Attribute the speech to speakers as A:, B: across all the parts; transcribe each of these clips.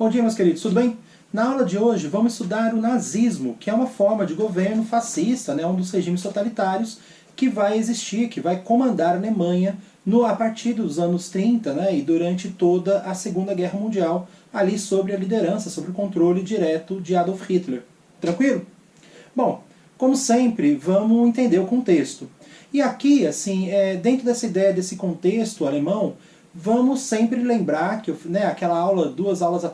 A: Bom dia, meus queridos, tudo bem? Na aula de hoje vamos estudar o nazismo, que é uma forma de governo fascista, um dos regimes totalitários que vai existir, que vai comandar a Alemanha a partir dos anos 30 e durante toda a Segunda Guerra Mundial, ali sob a liderança, sob o controle direto de Adolf Hitler. Tranquilo? Bom, como sempre, vamos entender o contexto. E aqui, dentro dessa ideia desse contexto alemão, vamos sempre lembrar que aquela aula, 3 aulas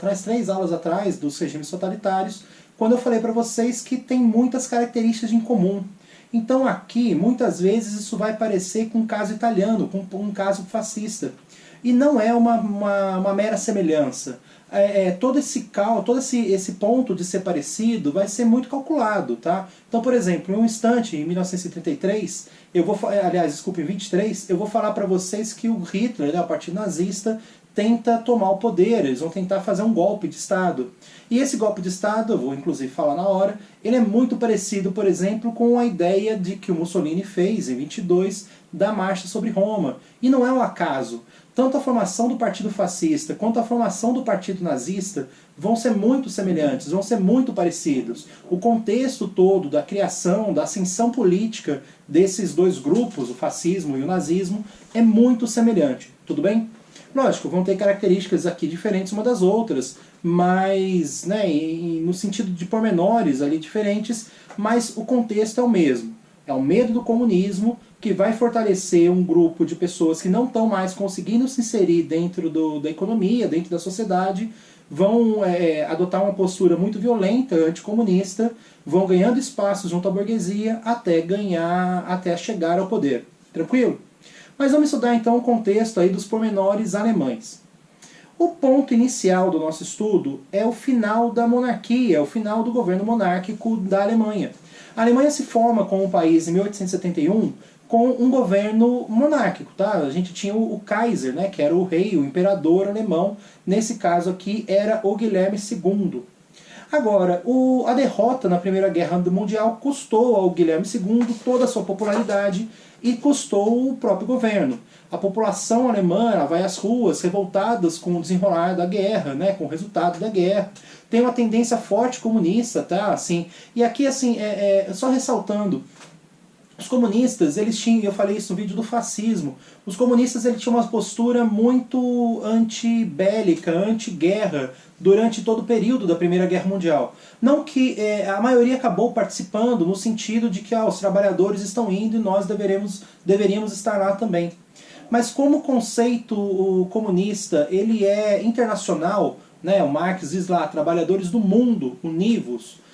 A: atrás dos regimes totalitários, quando eu falei para vocês que tem muitas características em comum. Então aqui, muitas vezes, isso vai parecer com um caso italiano, com um caso fascista. E não é uma mera semelhança. Todo esse ponto de ser parecido vai ser muito calculado, tá? Então, por exemplo, em um instante, em 1933, em 23, eu vou falar para vocês que o Hitler, o partido nazista, tenta tomar o poder, eles vão tentar fazer um golpe de Estado. E esse golpe de Estado, eu vou inclusive falar na hora, ele é muito parecido, por exemplo, com a ideia de que o Mussolini fez, em 22, da marcha sobre Roma. E não é um acaso. Tanto a formação do partido fascista quanto a formação do partido nazista vão ser muito semelhantes, vão ser muito parecidos. O contexto todo da criação, da ascensão política desses dois grupos, o fascismo e o nazismo, é muito semelhante. Tudo bem? Lógico, vão ter características aqui diferentes uma das outras, mas no sentido de pormenores ali diferentes, mas o contexto é o mesmo. É o medo do comunismo que vai fortalecer um grupo de pessoas que não estão mais conseguindo se inserir dentro da economia, dentro da sociedade, vão adotar uma postura muito violenta, anticomunista, vão ganhando espaço junto à burguesia até chegar ao poder. Tranquilo? Mas vamos estudar então o contexto aí dos pormenores alemães. O ponto inicial do nosso estudo é o final da monarquia, o final do governo monárquico da Alemanha. A Alemanha se forma como um país em 1871 com um governo monárquico, tá? A gente tinha o Kaiser, que era o rei, o imperador alemão. Nesse caso aqui era o Guilherme II. Agora, a derrota na Primeira Guerra Mundial custou ao Guilherme II toda a sua popularidade e custou o próprio governo. A população alemã vai às ruas revoltadas com o desenrolar da guerra, com o resultado da guerra. Tem uma tendência forte comunista, tá? E aqui, só ressaltando, os comunistas, eles tinham, eu falei isso no vídeo do fascismo, os comunistas eles tinham uma postura muito antibélica, anti-guerra, durante todo o período da Primeira Guerra Mundial. Não que a maioria acabou participando no sentido de que os trabalhadores estão indo e nós deveríamos estar lá também. Mas como o conceito comunista ele é internacional, o Marx diz lá, trabalhadores do mundo, univos,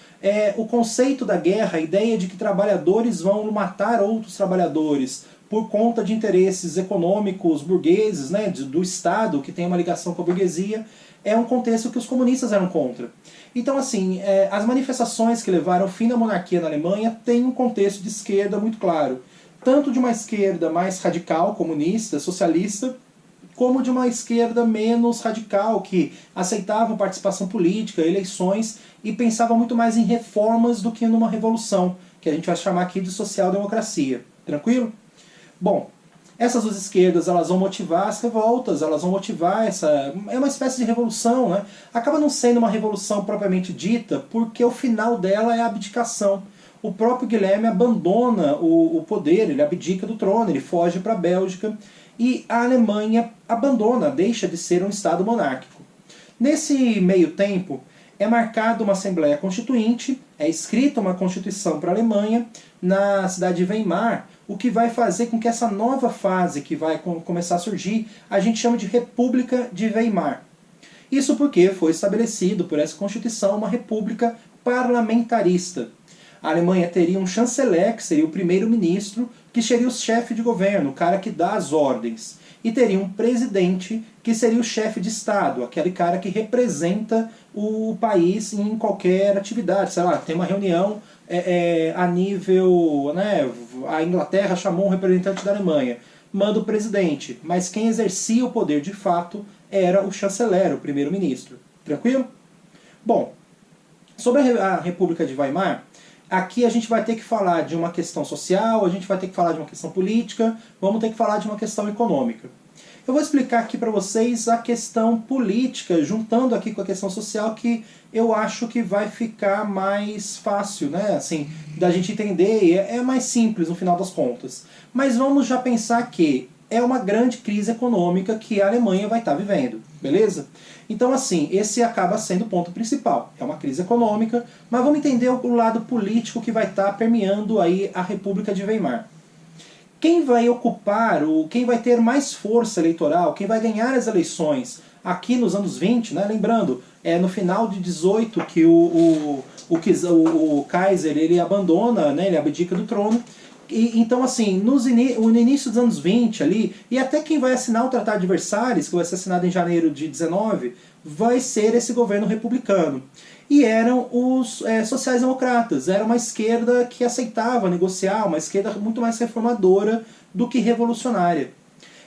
A: o conceito da guerra, a ideia de que trabalhadores vão matar outros trabalhadores por conta de interesses econômicos burgueses, do Estado, que tem uma ligação com a burguesia, é um contexto que os comunistas eram contra. Então, as manifestações que levaram ao fim da monarquia na Alemanha têm um contexto de esquerda muito claro. Tanto de uma esquerda mais radical, comunista, socialista, como de uma esquerda menos radical, que aceitava participação política, eleições, e pensava muito mais em reformas do que numa revolução, que a gente vai chamar aqui de social-democracia. Tranquilo? Bom, essas duas esquerdas elas vão motivar as revoltas, elas vão motivar é uma espécie de revolução, Acaba não sendo uma revolução propriamente dita, porque o final dela é a abdicação. O próprio Guilherme abandona o poder, ele abdica do trono, ele foge para a Bélgica, e a Alemanha abandona, deixa de ser um Estado monárquico. Nesse meio tempo, é marcada uma Assembleia Constituinte, é escrita uma Constituição para a Alemanha, na cidade de Weimar, o que vai fazer com que essa nova fase que vai começar a surgir, a gente chama de República de Weimar. Isso porque foi estabelecido por essa Constituição uma república parlamentarista. A Alemanha teria um chanceler, que seria o primeiro-ministro, que seria o chefe de governo, o cara que dá as ordens. E teria um presidente, que seria o chefe de Estado, aquele cara que representa o país em qualquer atividade. Sei lá, tem uma reunião a nível... a Inglaterra chamou um representante da Alemanha, manda o presidente, mas quem exercia o poder de fato era o chanceler, o primeiro-ministro. Tranquilo? Bom, sobre a República de Weimar, aqui a gente vai ter que falar de uma questão social, a gente vai ter que falar de uma questão política, vamos ter que falar de uma questão econômica. Eu vou explicar aqui para vocês a questão política, juntando aqui com a questão social, que eu acho que vai ficar mais fácil, né? Assim, da gente entender, e é mais simples no final das contas. Mas vamos já pensar que é uma grande crise econômica que a Alemanha vai estar vivendo, beleza? Então, assim, esse acaba sendo o ponto principal. É uma crise econômica, mas vamos entender o lado político que vai estar permeando aí a República de Weimar. Quem vai ocupar, quem vai ter mais força eleitoral, quem vai ganhar as eleições aqui nos anos 20, né? Lembrando, é no final de 18 que o Kaiser ele abandona, né? Ele abdica do trono. Então, assim, no início dos anos 20 ali, e até quem vai assinar o Tratado de Versalhes, que vai ser assinado em janeiro de 19, vai ser esse governo republicano. E eram os sociais-democratas, era uma esquerda que aceitava negociar, uma esquerda muito mais reformadora do que revolucionária.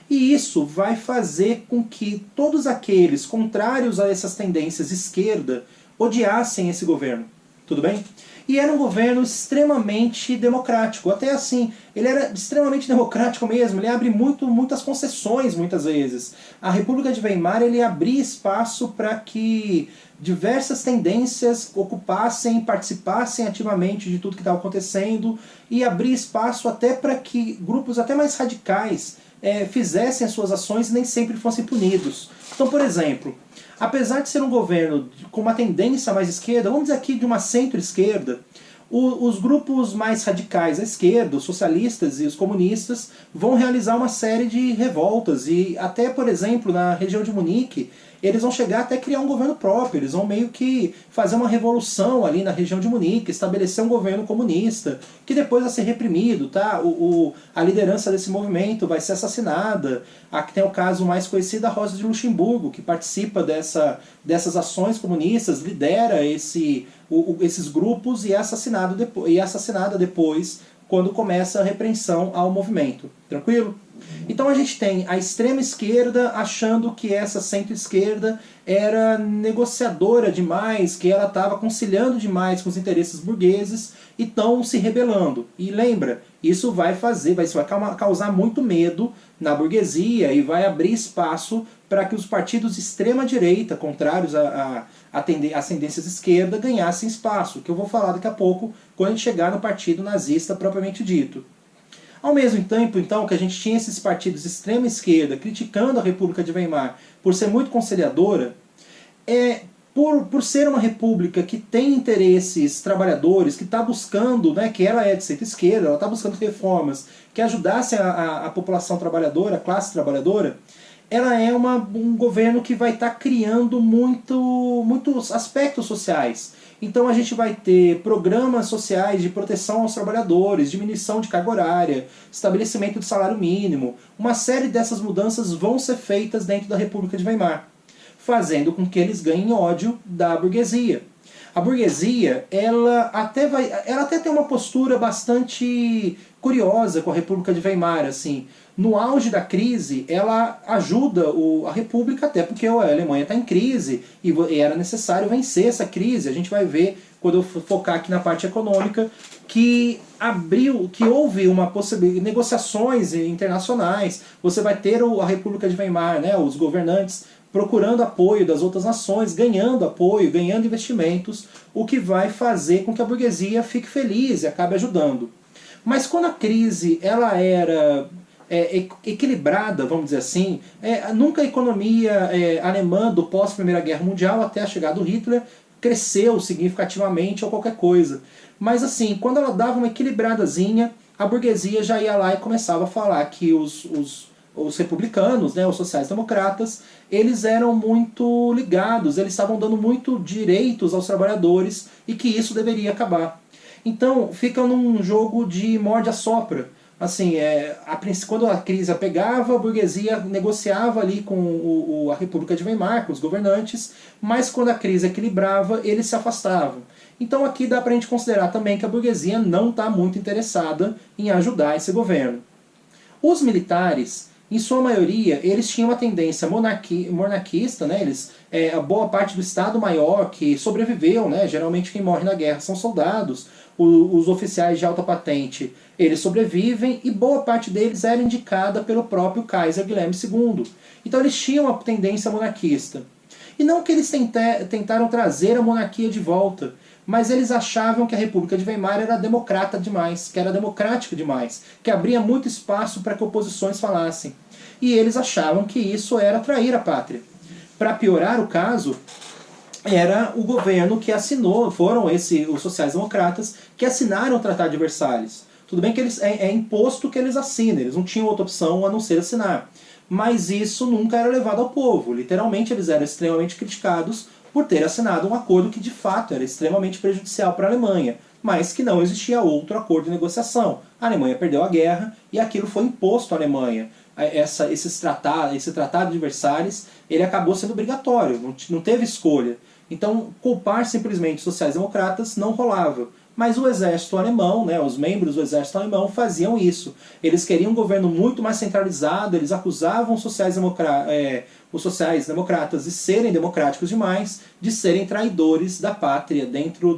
A: E isso vai fazer com que todos aqueles contrários a essas tendências esquerda odiassem esse governo. Tudo bem? E era um governo extremamente democrático. Até assim, ele era extremamente democrático mesmo. Ele abre muitas concessões, muitas vezes. A República de Weimar ele abria espaço para que diversas tendências ocupassem, participassem ativamente de tudo que estava acontecendo, e abria espaço até para que grupos até mais radicais fizessem as suas ações e nem sempre fossem punidos. Então, por exemplo, apesar de ser um governo com uma tendência mais esquerda, vamos dizer aqui de uma centro-esquerda, os grupos mais radicais à esquerda, os socialistas e os comunistas, vão realizar uma série de revoltas. E até, por exemplo, na região de Munique, eles vão chegar até criar um governo próprio. Eles vão meio que fazer uma revolução ali na região de Munique, estabelecer um governo comunista, que depois vai ser reprimido, tá? A liderança desse movimento vai ser assassinada. Aqui tem o caso mais conhecido da Rosa de Luxemburgo, que participa dessas ações comunistas, lidera esses grupos e é assassinada depois, quando começa a repreensão ao movimento. Tranquilo? Então a gente tem a extrema esquerda achando que essa centro-esquerda era negociadora demais, que ela estava conciliando demais com os interesses burgueses e estão se rebelando. E lembra, isso vai causar muito medo na burguesia e vai abrir espaço para que os partidos de extrema-direita, contrários às tendências esquerda, ganhassem espaço, que eu vou falar daqui a pouco quando a gente chegar no partido nazista propriamente dito. Ao mesmo tempo, então, que a gente tinha esses partidos de extrema esquerda criticando a República de Weimar por ser muito conciliadora, por ser uma república que tem interesses trabalhadores, que está buscando, né, que ela é de centro-esquerda, ela está buscando reformas que ajudassem a população trabalhadora, a classe trabalhadora, ela é um governo que vai estar criando muitos aspectos sociais. Então a gente vai ter programas sociais de proteção aos trabalhadores, diminuição de carga horária, estabelecimento de salário mínimo. Uma série dessas mudanças vão ser feitas dentro da República de Weimar, fazendo com que eles ganhem ódio da burguesia. A burguesia, ela até tem uma postura bastante curiosa com a República de Weimar, assim. No auge da crise, ela ajuda a República, até porque a Alemanha está em crise e era necessário vencer essa crise. A gente vai ver, quando eu focar aqui na parte econômica, que houve uma possibilidade de negociações internacionais. Você vai ter a República de Weimar, né, os governantes procurando apoio das outras nações, ganhando apoio, ganhando investimentos, o que vai fazer com que a burguesia fique feliz e acabe ajudando. Mas quando a crise ela era equilibrada, vamos dizer assim, nunca a economia alemã do pós-Primeira Guerra Mundial, até a chegada do Hitler, cresceu significativamente ou qualquer coisa. Mas assim, quando ela dava uma equilibradazinha, a burguesia já ia lá e começava a falar que os republicanos, né, os sociais-democratas, eles eram muito ligados, eles estavam dando muito direitos aos trabalhadores e que isso deveria acabar. Então fica num jogo de morde-a-sopra. Assim, quando a crise pegava, a burguesia negociava ali com a República de Weimar, com os governantes, mas quando a crise equilibrava, eles se afastavam. Então aqui dá para a gente considerar também que a burguesia não está muito interessada em ajudar esse governo. Os militares, em sua maioria, eles tinham uma tendência monarquista, né? A boa parte do Estado-Maior que sobreviveu, né? Geralmente quem morre na guerra são soldados, os oficiais de alta patente, eles sobrevivem, e boa parte deles era indicada pelo próprio Kaiser Guilherme II. Então eles tinham uma tendência monarquista. E não que eles tentaram trazer a monarquia de volta, mas eles achavam que a República de Weimar era democrata demais, que era democrática demais, que abria muito espaço para que oposições falassem. E eles achavam que isso era trair a pátria. Para piorar o caso, era o governo que assinou, foram os sociais-democratas que assinaram o Tratado de Versalhes. Tudo bem que é imposto que eles assinem, eles não tinham outra opção a não ser assinar. Mas isso nunca era levado ao povo. Literalmente eles eram extremamente criticados por ter assinado um acordo que de fato era extremamente prejudicial para a Alemanha, mas que não existia outro acordo de negociação. A Alemanha perdeu a guerra e aquilo foi imposto à Alemanha. Esse tratado de Versalhes, ele acabou sendo obrigatório, não teve escolha. Então, culpar simplesmente os sociais-democratas não rolava. Mas o exército alemão, né, os membros do exército alemão faziam isso. Eles queriam um governo muito mais centralizado, eles acusavam os sociais-democratas de serem democráticos demais, de serem traidores da pátria dentro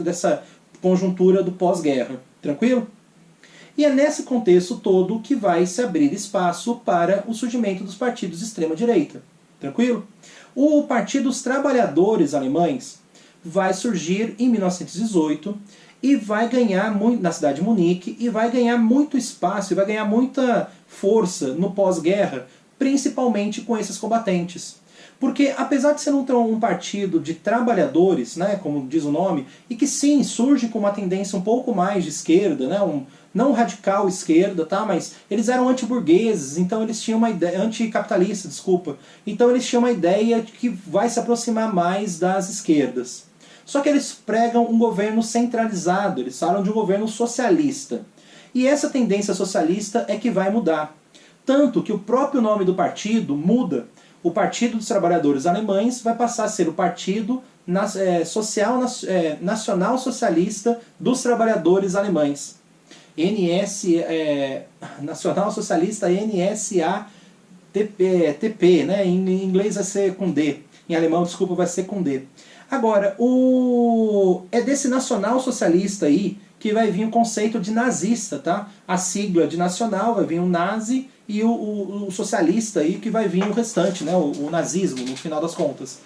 A: dessa conjuntura do pós-guerra. Tranquilo? E é nesse contexto todo que vai se abrir espaço para o surgimento dos partidos de extrema-direita. Tranquilo? O Partido dos Trabalhadores Alemães vai surgir em 1918 e vai ganhar muito na cidade de Munique, e vai ganhar muito espaço e vai ganhar muita força no pós-guerra, principalmente com esses combatentes. Porque apesar de ser um partido de trabalhadores, né, como diz o nome, e que sim, surge com uma tendência um pouco mais de esquerda, né, não radical esquerda, tá, mas eles eram antiburgueses, então eles tinham uma ideia, anticapitalista, desculpa, então eles tinham uma ideia de que vai se aproximar mais das esquerdas. Só que eles pregam um governo centralizado, eles falam de um governo socialista. E essa tendência socialista é que vai mudar. Tanto que o próprio nome do partido muda. O Partido dos Trabalhadores Alemães vai passar a ser o Partido Nacional Socialista dos Trabalhadores Alemães. Nacional Socialista NSATP, né? Em inglês vai ser com D. Em alemão, desculpa, vai ser com D. Agora, é desse nacional socialista aí que vai vir o conceito de nazista, tá? A sigla de nacional vai vir o nazi e o socialista aí que vai vir o restante, né? O nazismo, no final das contas.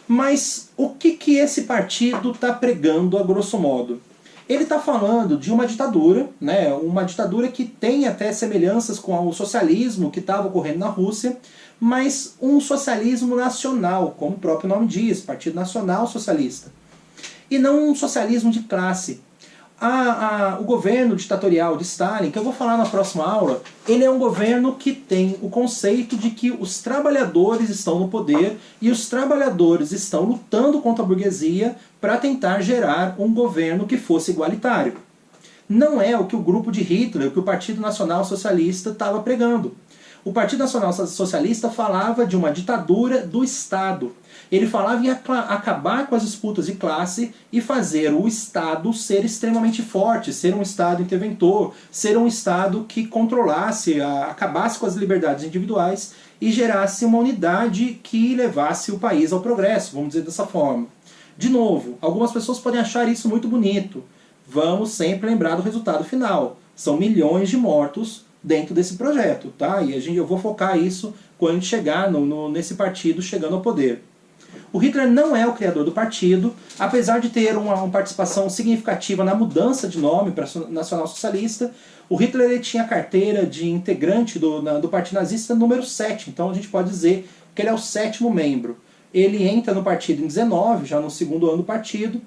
A: Mas o que esse partido está pregando a grosso modo? Ele está falando de uma ditadura, né? Uma ditadura que tem até semelhanças com o socialismo que estava ocorrendo na Rússia, mas um socialismo nacional, como o próprio nome diz, Partido Nacional Socialista. E não um socialismo de classe. O governo ditatorial de Stalin, que eu vou falar na próxima aula, ele é um governo que tem o conceito de que os trabalhadores estão no poder e os trabalhadores estão lutando contra a burguesia para tentar gerar um governo que fosse igualitário. Não é o que o grupo de Hitler, o que o Partido Nacional Socialista estava pregando. O Partido Nacional Socialista falava de uma ditadura do Estado. Ele falava em acabar com as disputas de classe e fazer o Estado ser extremamente forte, ser um Estado interventor, ser um Estado que controlasse, acabasse com as liberdades individuais e gerasse uma unidade que levasse o país ao progresso, vamos dizer dessa forma. De novo, algumas pessoas podem achar isso muito bonito. Vamos sempre lembrar do resultado final. São milhões de mortos dentro desse projeto, tá? E eu vou focar isso quando a gente chegar nesse partido chegando ao poder. O Hitler não é o criador do partido, apesar de ter uma participação significativa na mudança de nome para Nacional Socialista. O Hitler ele tinha a carteira de integrante do Partido Nazista número 7, então a gente pode dizer que ele é o 7º membro. Ele entra no partido em 19, já no 2º ano do partido,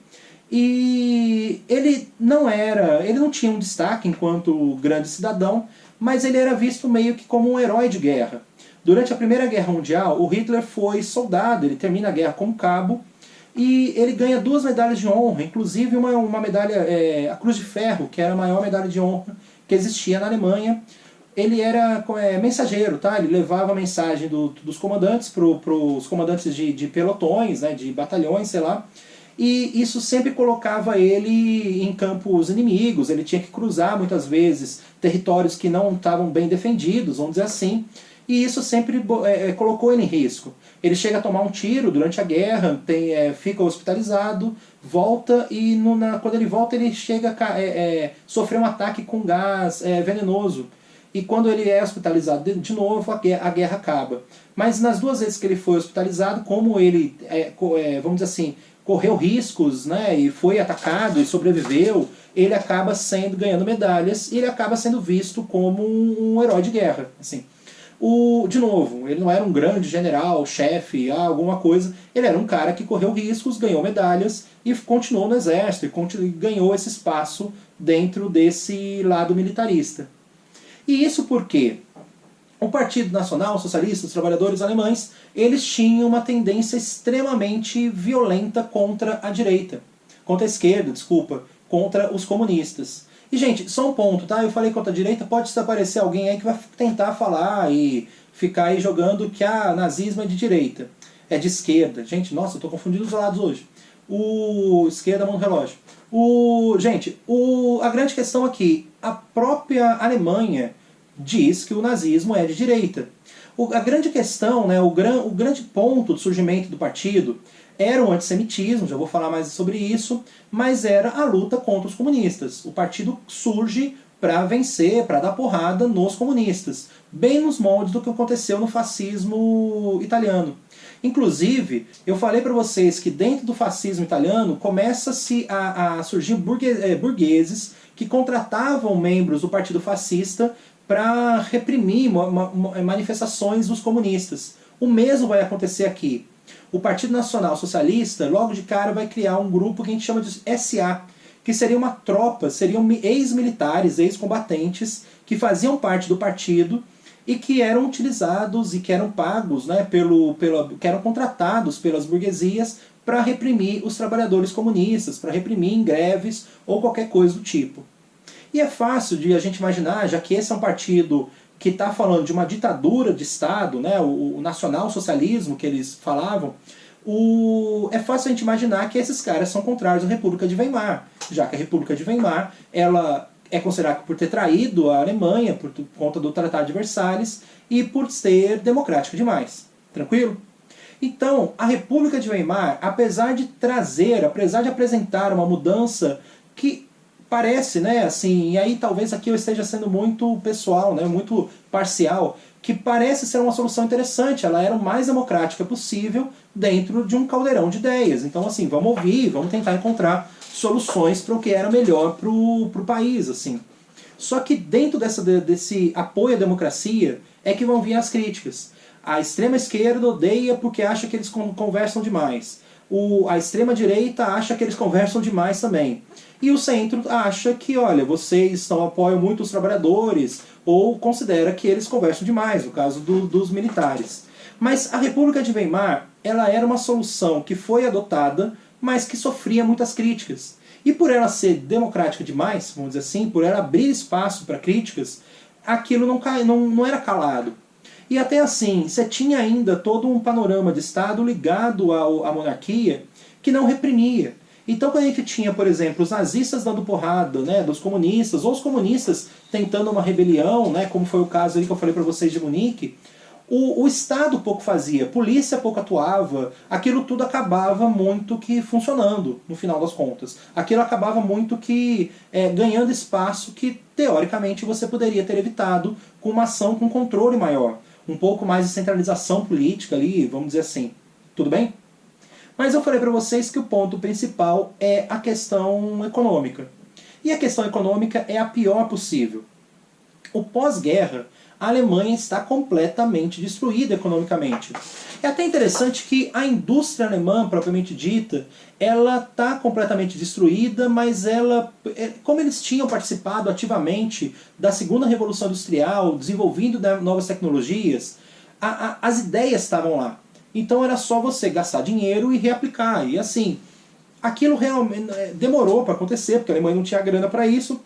A: e ele não tinha um destaque enquanto grande cidadão, mas ele era visto meio que como um herói de guerra. Durante a Primeira Guerra Mundial, o Hitler foi soldado, ele termina a guerra como cabo, e ele ganha 2 medalhas de honra, inclusive uma medalha, a Cruz de Ferro, que era a maior medalha de honra que existia na Alemanha. Ele era mensageiro, tá? Ele levava a mensagem dos comandantes para os comandantes de pelotões, né, de batalhões, sei lá, e isso sempre colocava ele em campos inimigos, ele tinha que cruzar muitas vezes territórios que não estavam bem defendidos, vamos dizer assim, e isso sempre colocou ele em risco. Ele chega a tomar um tiro durante a guerra, fica hospitalizado, volta e quando ele volta ele chega a sofrer um ataque com gás venenoso. E quando ele é hospitalizado de novo, a guerra acaba. Mas nas 2 vezes que ele foi hospitalizado, como ele, vamos dizer assim, correu riscos, né, e foi atacado e sobreviveu, ele acaba ganhando medalhas e ele acaba sendo visto como um herói de guerra. Assim. De novo, ele não era um grande general, chefe, alguma coisa. Ele era um cara que correu riscos, ganhou medalhas e continuou no exército e ganhou esse espaço dentro desse lado militarista. E isso porque o Partido Nacional Socialista, os trabalhadores alemães, eles tinham uma tendência extremamente violenta contra a direita. Contra a esquerda, desculpa. Contra os comunistas. E, gente, só um ponto, tá? Eu falei contra a direita, pode aparecer alguém aí que vai tentar falar e ficar aí jogando que nazismo é de direita. É de esquerda. Gente, nossa, eu tô confundindo os lados hoje. Esquerda, mão no relógio. Gente, a grande questão aqui, a própria Alemanha diz que o nazismo é de direita. A grande questão, né, o grande ponto do surgimento do partido era o antissemitismo, já vou falar mais sobre isso, mas era a luta contra os comunistas. O partido surge para vencer, para dar porrada nos comunistas, bem nos moldes do que aconteceu no fascismo italiano. Inclusive, eu falei para vocês que dentro do fascismo italiano começa-se a surgir burgueses que contratavam membros do partido fascista para reprimir manifestações dos comunistas. O mesmo vai acontecer aqui. O Partido Nacional Socialista, logo de cara, vai criar um grupo que a gente chama de SA, que seria uma tropa, seriam ex-militares, ex-combatentes, que faziam parte do partido e que eram utilizados e que eram pagos, né, que eram contratados pelas burguesias para reprimir os trabalhadores comunistas, para reprimir em greves ou qualquer coisa do tipo. E é fácil de a gente imaginar, já que esse é um partido que está falando de uma ditadura de Estado, né, o nacional-socialismo que eles falavam, é fácil a gente imaginar que esses caras são contrários à República de Weimar, já que a República de Weimar ela é considerada por ter traído a Alemanha por conta do Tratado de Versalhes e por ser democrática demais. Tranquilo? Então, a República de Weimar, apesar de apresentar uma mudança que parece, né, assim, e aí talvez aqui eu esteja sendo muito pessoal, né, muito parcial, que parece ser uma solução interessante. Ela era o mais democrática possível dentro de um caldeirão de ideias. Então, assim, vamos ouvir, vamos tentar encontrar soluções para o que era melhor para o país, assim. Só que dentro desse apoio à democracia é que vão vir as críticas. A extrema esquerda odeia porque acha que eles conversam demais. A extrema direita acha que eles conversam demais também. E o centro acha que, olha, vocês apoiam muito os trabalhadores, ou considera que eles conversam demais, no caso dos militares. Mas a República de Weimar, ela era uma solução que foi adotada, mas que sofria muitas críticas. E por ela ser democrática demais, vamos dizer assim, por ela abrir espaço para críticas, aquilo não era calado. E até assim, você tinha ainda todo um panorama de Estado ligado à monarquia que não reprimia. Então quando a gente tinha, por exemplo, os nazistas dando porrada, né, dos comunistas, ou os comunistas tentando uma rebelião, né, como foi o caso ali que eu falei para vocês de Munique, o Estado pouco fazia, a polícia pouco atuava, aquilo tudo acabava muito que funcionando, no final das contas. Aquilo acabava muito que ganhando espaço que, teoricamente, você poderia ter evitado com uma ação com controle maior. Um pouco mais de centralização política ali, vamos dizer assim. Tudo bem? Mas eu falei para vocês que o ponto principal é a questão econômica. E a questão econômica é a pior possível. O pós-guerra, a Alemanha está completamente destruída economicamente. É até interessante que a indústria alemã, propriamente dita, ela está completamente destruída, mas como eles tinham participado ativamente da segunda revolução industrial, desenvolvendo novas tecnologias, as ideias estavam lá. Então era só você gastar dinheiro e reaplicar. E assim, aquilo realmente demorou para acontecer, porque a Alemanha não tinha grana para isso.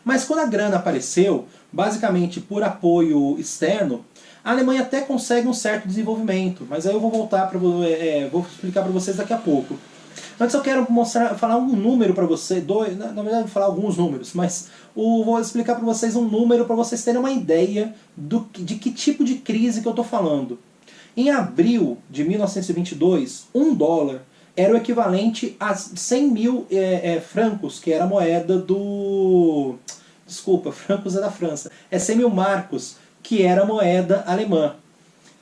A: Mas quando a grana apareceu, basicamente por apoio externo, a Alemanha até consegue um certo desenvolvimento. Mas aí eu vou voltar vou explicar para vocês daqui a pouco. Antes eu quero falar um número para você, na verdade eu vou falar alguns números, mas vou explicar para vocês um número para vocês terem uma ideia de que tipo de crise que eu estou falando. Em abril de 1922, $1 era o equivalente a 100 mil francos, que era a moeda do... Desculpa, francos é da França. É 100 mil marcos, que era a moeda alemã.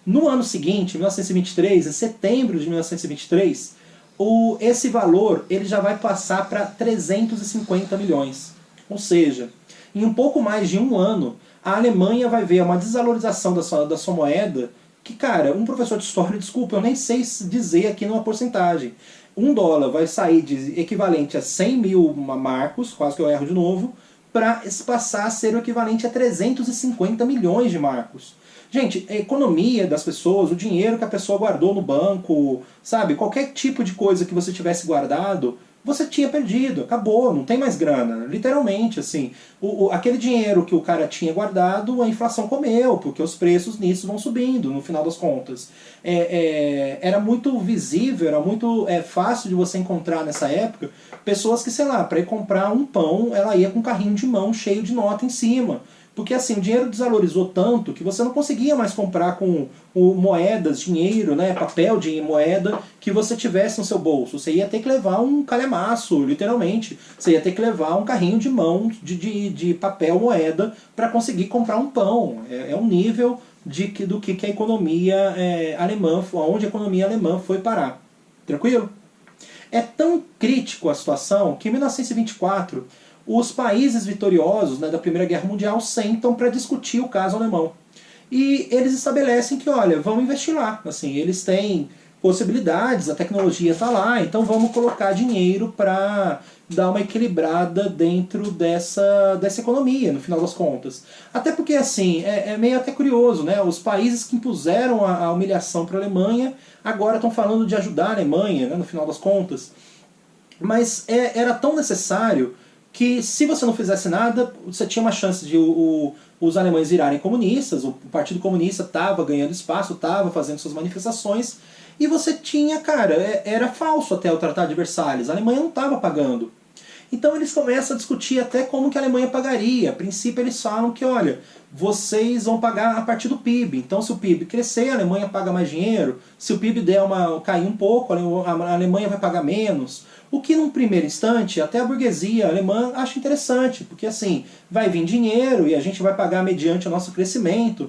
A: No ano seguinte, 1923, em setembro de 1923, esse valor ele já vai passar para 350 milhões. Ou seja, em um pouco mais de um ano, a Alemanha vai ver uma desvalorização da sua moeda que, cara, um professor de história, desculpa, eu nem sei dizer aqui numa porcentagem. $1 vai sair de equivalente a 100 mil marcos, quase que eu erro de novo, para passar a ser o equivalente a 350 milhões de marcos. Gente, a economia das pessoas, o dinheiro que a pessoa guardou no banco, sabe, qualquer tipo de coisa que você tivesse guardado, você tinha perdido, acabou, não tem mais grana, literalmente, assim. Aquele dinheiro que o cara tinha guardado, a inflação comeu, porque os preços nisso vão subindo, no final das contas. Era muito visível, era muito fácil de você encontrar nessa época pessoas que, sei lá, para ir comprar um pão, ela ia com um carrinho de mão cheio de nota em cima. Porque assim, o dinheiro desvalorizou tanto que você não conseguia mais comprar com moedas, dinheiro, né, papel de moeda que você tivesse no seu bolso. Você ia ter que levar um calhamaço, literalmente. Você ia ter que levar um carrinho de mão de papel, moeda, para conseguir comprar um pão. É um nível do que a economia alemã, onde a economia alemã foi parar. Tranquilo? É tão crítico a situação que em 1924... os países vitoriosos, né, da Primeira Guerra Mundial sentam para discutir o caso alemão. E eles estabelecem que, olha, vamos investir lá. Assim, eles têm possibilidades, a tecnologia está lá, então vamos colocar dinheiro para dar uma equilibrada dentro dessa economia, no final das contas. Até porque, assim, é meio até curioso, né? Os países que impuseram a humilhação para a Alemanha agora estão falando de ajudar a Alemanha, né, no final das contas. Mas era tão necessário que se você não fizesse nada, você tinha uma chance de os alemães virarem comunistas, o Partido Comunista estava ganhando espaço, estava fazendo suas manifestações, e você tinha, cara, era falso até o Tratado de Versalhes, a Alemanha não estava pagando. Então eles começam a discutir até como que a Alemanha pagaria. A princípio eles falam que, olha, vocês vão pagar a partir do PIB. Então se o PIB crescer, a Alemanha paga mais dinheiro. Se o PIB cair um pouco, a Alemanha vai pagar menos. O que num primeiro instante, até a burguesia alemã acha interessante, porque assim, vai vir dinheiro e a gente vai pagar mediante o nosso crescimento.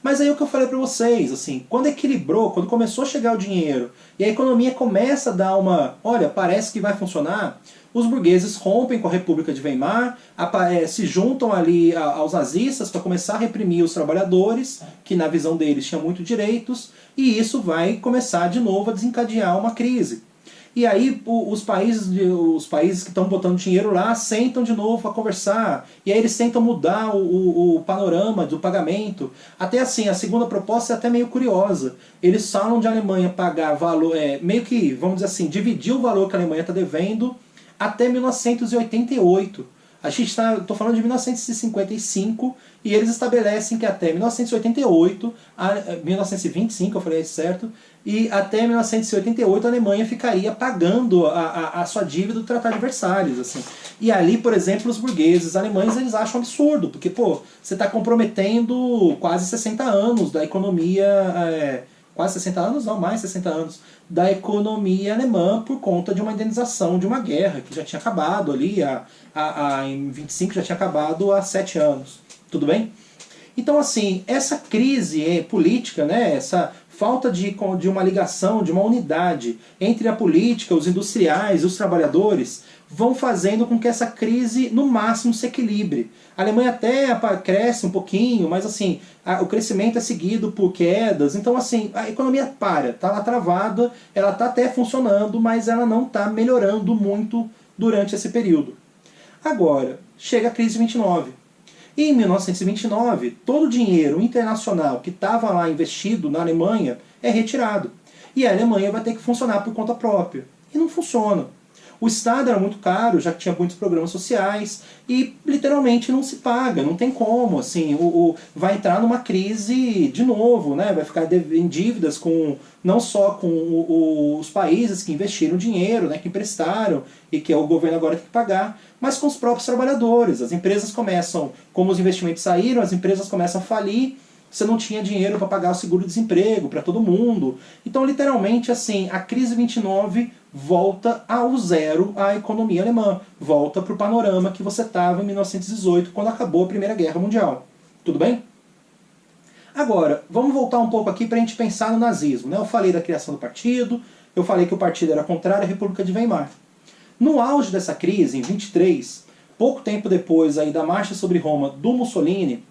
A: Mas aí o que eu falei para vocês, assim, quando equilibrou, quando começou a chegar o dinheiro e a economia começa a dar olha, parece que vai funcionar, os burgueses rompem com a República de Weimar, se juntam ali aos nazistas para começar a reprimir os trabalhadores, que na visão deles tinham muitos direitos, e isso vai começar de novo a desencadear uma crise. E aí os países que estão botando dinheiro lá sentam de novo a conversar. E aí eles tentam mudar o panorama do pagamento. Até assim, a segunda proposta é até meio curiosa. Eles falam de a Alemanha pagar valor, meio que, vamos dizer assim, dividir o valor que a Alemanha está devendo até 1988. Estou falando de 1955 e eles estabelecem que até 1988, 1925 eu falei certo, e até 1988 a Alemanha ficaria pagando a sua dívida do Tratado de Versalhes. Assim. E ali, por exemplo, os burgueses alemães eles acham absurdo, porque pô, você está comprometendo quase 60 anos da economia... quase 60 anos? Não, mais 60 anos. Da economia alemã por conta de uma indenização de uma guerra que já tinha acabado ali, em 25 já tinha acabado há 7 anos. Tudo bem? Então assim, essa crise política, né, essa falta de uma ligação, de uma unidade entre a política, os industriais e os trabalhadores vão fazendo com que essa crise no máximo se equilibre. A Alemanha até cresce um pouquinho, mas assim, o crescimento é seguido por quedas, então assim, a economia está lá travada, ela está até funcionando, mas ela não está melhorando muito durante esse período. Agora, chega a crise de 29. E em 1929, todo o dinheiro internacional que estava lá investido na Alemanha é retirado. E a Alemanha vai ter que funcionar por conta própria. E não funciona. O Estado era muito caro, já que tinha muitos programas sociais, e literalmente não se paga, não tem como, assim, vai entrar numa crise de novo, né? Vai ficar em dívidas com, não só com os países que investiram dinheiro, né, que emprestaram, e que o governo agora tem que pagar, mas com os próprios trabalhadores. As empresas começam, como os investimentos saíram, as empresas começam a falir, você não tinha dinheiro para pagar o seguro-desemprego para todo mundo. Então, literalmente, assim, a crise 29 volta ao zero a economia alemã. Volta para o panorama que você estava em 1918, quando acabou a Primeira Guerra Mundial. Tudo bem? Agora, vamos voltar um pouco aqui para a gente pensar no nazismo, né? Eu falei da criação do partido, eu falei que o partido era contrário à República de Weimar. No auge dessa crise, em 23, pouco tempo depois aí da marcha sobre Roma do Mussolini,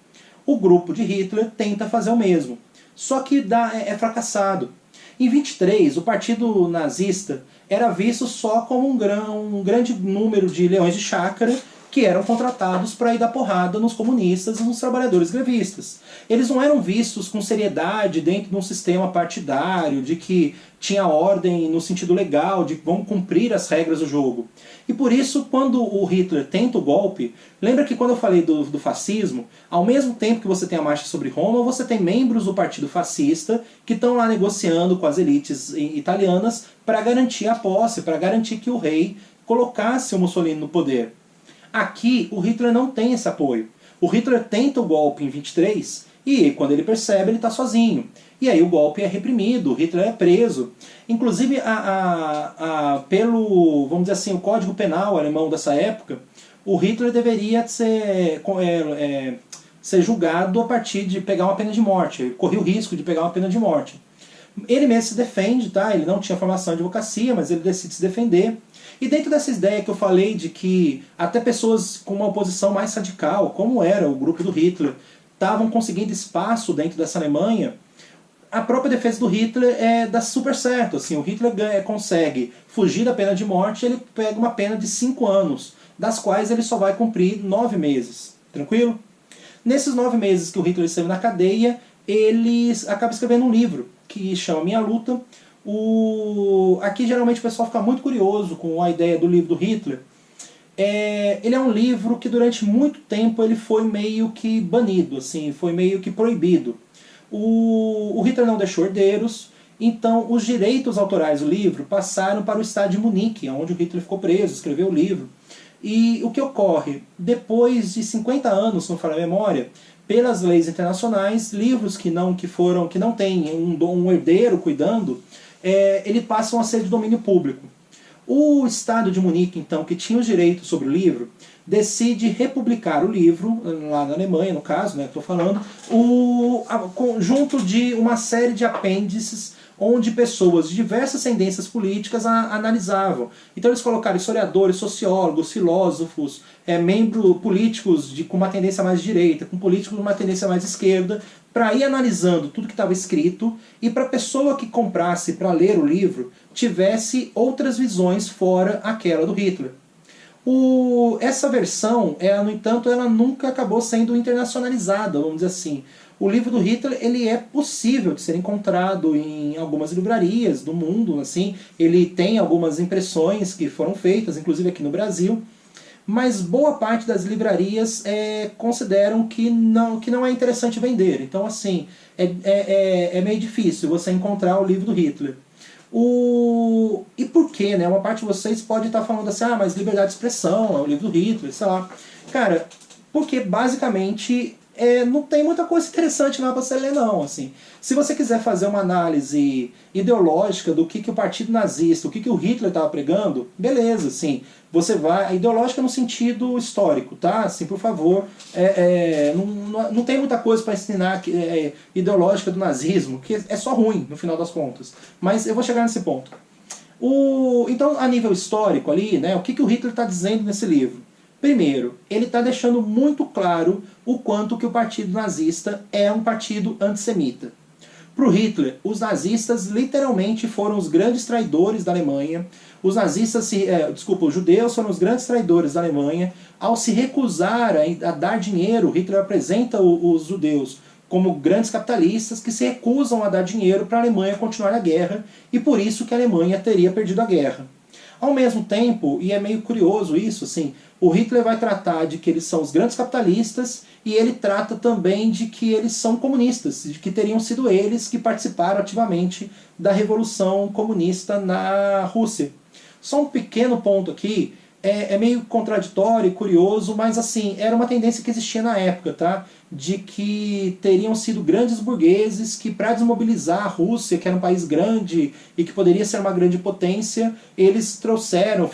A: o grupo de Hitler tenta fazer o mesmo. Só que é fracassado. Em 23, o partido nazista era visto só como um grande número de leões de chácara que eram contratados para ir dar porrada nos comunistas e nos trabalhadores grevistas. Eles não eram vistos com seriedade dentro de um sistema partidário, de que tinha ordem no sentido legal, de que vão cumprir as regras do jogo. E por isso, quando o Hitler tenta o golpe, lembra que quando eu falei do fascismo, ao mesmo tempo que você tem a marcha sobre Roma, você tem membros do partido fascista que estão lá negociando com as elites italianas para garantir a posse, para garantir que o rei colocasse o Mussolini no poder. Aqui, o Hitler não tem esse apoio. O Hitler tenta o golpe em 23 e, quando ele percebe, ele está sozinho. E aí o golpe é reprimido, o Hitler é preso. Inclusive, pelo, vamos dizer assim, o Código Penal alemão dessa época, o Hitler deveria ser julgado a partir de pegar uma pena de morte. Ele corria o risco de pegar uma pena de morte. Ele mesmo se defende, tá? Ele não tinha formação de advocacia, mas ele decide se defender. E dentro dessa ideia que eu falei de que até pessoas com uma oposição mais radical, como era o grupo do Hitler, estavam conseguindo espaço dentro dessa Alemanha, a própria defesa do Hitler dá super certo. Assim, o Hitler consegue fugir da pena de morte, ele pega uma pena de 5 anos, das quais ele só vai cumprir 9 meses. Tranquilo? Nesses 9 meses que o Hitler esteve na cadeia, ele acaba escrevendo um livro que chama Minha Luta. Aqui geralmente o pessoal fica muito curioso com a ideia do livro do Hitler. Ele é um livro que durante muito tempo ele foi meio que banido, assim, foi meio que proibido. O Hitler não deixou herdeiros, então os direitos autorais do livro passaram para o estado de Munique, onde o Hitler ficou preso, escreveu o livro. E o que ocorre? Depois de 50 anos, se não falha a memória, pelas leis internacionais, livros que não têm um herdeiro cuidando, eles passam a ser de domínio público. O Estado de Munique, então, que tinha os direitos sobre o livro, decide republicar o livro, lá na Alemanha, no caso, né, estou falando, junto de uma série de apêndices onde pessoas de diversas tendências políticas analisavam. Então eles colocaram historiadores, sociólogos, filósofos, membros políticos com uma tendência mais direita, com políticos com uma tendência mais esquerda, para ir analisando tudo que estava escrito e para a pessoa que comprasse para ler o livro tivesse outras visões fora aquela do Hitler. Essa versão, no entanto, ela nunca acabou sendo internacionalizada, vamos dizer assim. O livro do Hitler ele é possível de ser encontrado em algumas livrarias do mundo, assim. Ele tem algumas impressões que foram feitas, inclusive aqui no Brasil, mas boa parte das livrarias consideram que não é interessante vender. Então, assim, é meio difícil você encontrar o livro do Hitler. E por quê, né? Uma parte de vocês pode estar falando assim, mas liberdade de expressão, é o livro do Hitler, sei lá. Cara, porque basicamente não tem muita coisa interessante lá para você ler, não. Assim. Se você quiser fazer uma análise ideológica do que o partido nazista, o que o Hitler estava pregando, beleza, assim. Você vai... Ideológica no sentido histórico, tá? Assim, por favor. Não tem muita coisa para ensinar ideológica do nazismo, que é só ruim, no final das contas. Mas eu vou chegar nesse ponto. Então, a nível histórico ali, né, o que o Hitler está dizendo nesse livro? Primeiro, ele está deixando muito claro o quanto que o partido nazista é um partido antissemita. Para o Hitler, os nazistas literalmente foram os grandes traidores da Alemanha. Os judeus foram os grandes traidores da Alemanha. Ao se recusar a dar dinheiro, Hitler apresenta os judeus como grandes capitalistas que se recusam a dar dinheiro para a Alemanha continuar a guerra, e por isso que a Alemanha teria perdido a guerra. Ao mesmo tempo, e é meio curioso isso, assim, o Hitler vai tratar de que eles são os grandes capitalistas e ele trata também de que eles são comunistas, de que teriam sido eles que participaram ativamente da Revolução Comunista na Rússia. Só um pequeno ponto aqui, é meio contraditório e curioso, mas assim, era uma tendência que existia na época, tá? De que teriam sido grandes burgueses que, para desmobilizar a Rússia, que era um país grande e que poderia ser uma grande potência, eles trouxeram,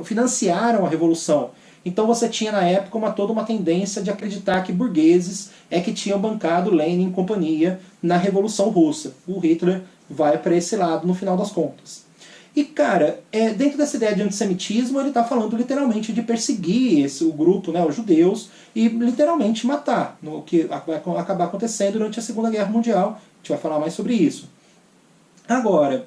A: financiaram a Revolução. Então você tinha na época toda uma tendência de acreditar que burgueses é que tinham bancado Lenin e companhia na Revolução Russa. O Hitler vai para esse lado no final das contas. E, cara, dentro dessa ideia de antissemitismo, ele está falando literalmente de perseguir o grupo, né, os judeus, e literalmente matar, o que vai acabar acontecendo durante a Segunda Guerra Mundial. A gente vai falar mais sobre isso. Agora,